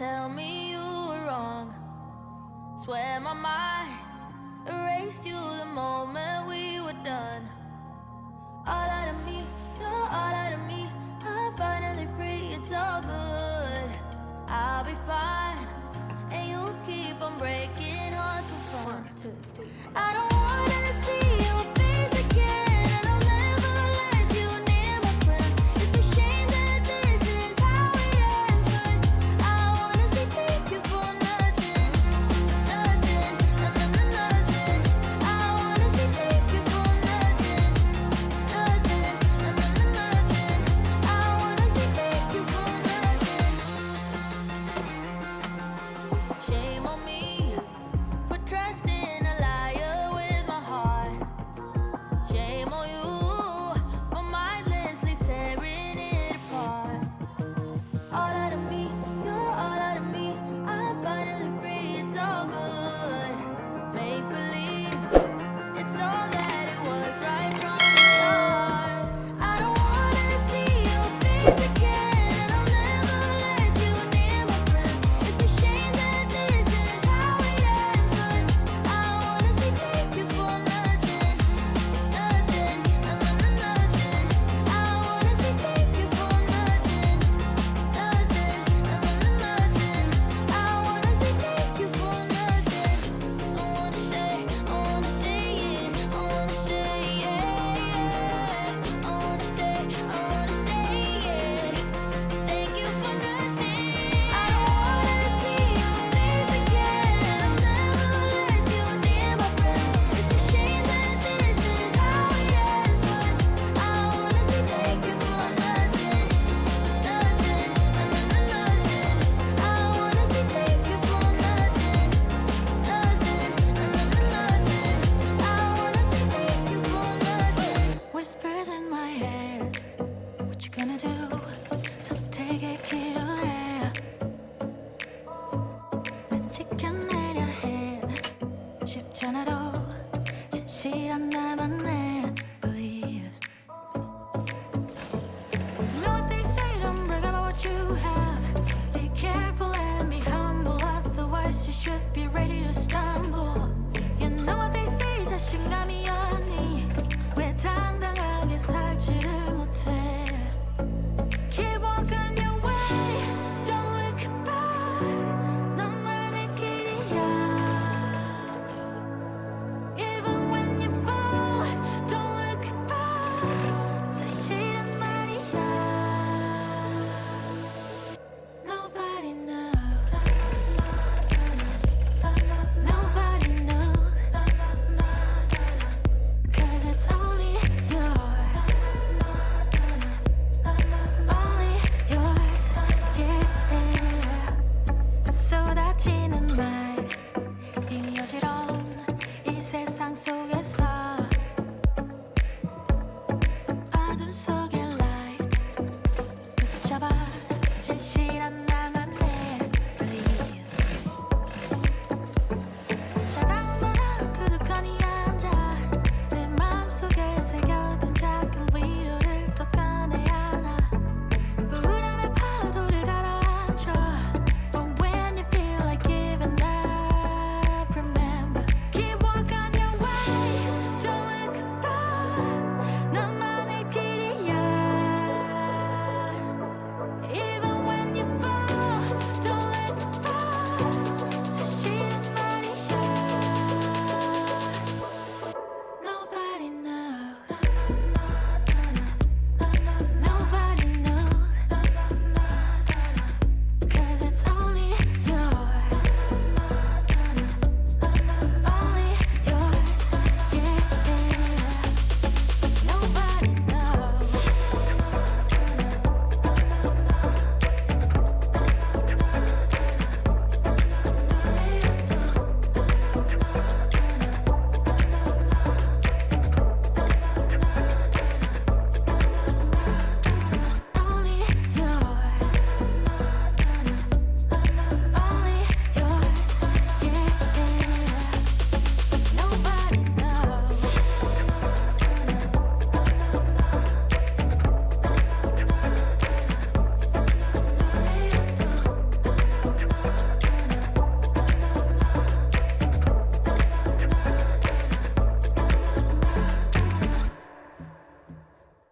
tell me you were wrong. Swear my mind erased you the moment we were done. All out of me, you're all out of me. I'm finally free, it's all good. I'll be fine, and you keep on breaking hearts for fun. 1, 2, 3. I don't wanna see your face again, and I'll never let you near my friends. It's a shame that this is how it ends, but I wanna say thank you for nothing, nothing, nothing, nothing. I wanna say thank you for nothing, nothing, nothing, nothing. I wanna say thank you for nothing. Shame on me for trusting a liar with my heart. Shame on you for mindlessly tearing it apart. All out of me, you're all out of me. I'm finally free, it's all good. Make believe it's all that it was right from the start. I don't wanna see your face again, and I'll never let you near my friends. It's a shame that this is how it ends, but I wanna say thank you for nothing, nothing, nothing, nothing. I wanna say thank you for nothing, nothing, nothing, nothing. I wanna say thank you for nothing. I wanna say it, I wanna say it. I wanna say it. Thank you for nothing. I don't wanna see your face again, and I'll never let you near my friends. It's a shame that this is how it ends, but I wanna say thank you for nothing, nothing, nothing, nothing. I wanna say thank you for nothing, nothing, nothing, nothing. I wanna say thank you for nothing. Whispers in my head, what you gonna do? So take it 필요해. 난 지켜내려 해. 쉽잖아도 진실한 나만의 beliefs. You know what they say, don't brag about what you have. Be careful and be humble, otherwise you should be ready to stumble. You know what they say, 자신감이 아니 왜 당당하게 살지를 못해. Keep walking your way, don't look back. 너만의 길이야. Even when you fall, don't look back. 사실은 말이야. Nobody knows. Nobody knows. 'Cause it's only yours. Only yours, yeah. 쏟아지는 말 이미 어지러운 이 세상 속에서 어둠 속의 light 붙잡아 진실한